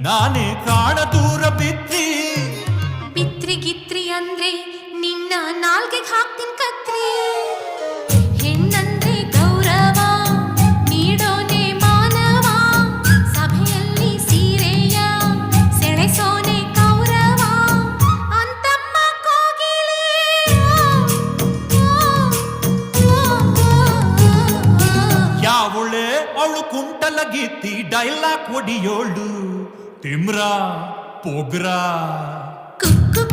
ನಾನೇ ಕಾಣ ದೂರ ಬಿತ್ತಿ ಬಿತ್ರಿ ಅಂದ್ರೆ ನಿನ್ನ ನಾಲ್ಗೆಗೆ ಹಾಕ್ತೀನಿ ಕತ್ರಿ. ಹೆಣ್ಣಂದ್ರೆ ಗೌರವ ನೀಡೋನೆ ಮಾನವ, ಸಭೆಯಲ್ಲಿ ಸೀರೆಯ ಸೆಳೆಸೋನೆ ಕೌರವ. ಅಂತಮ್ಮ ಕೋಗಿಲೆ ಯಾವಳೆ ಅವಳು ಕುಂಟಲ ಗೀತಿ ಡೈಲಾಗ್ ಹೊಡಿಯೋಳು ತಿಮ್ರ ಪೋಗ್ರ ಕುಕ್ಕು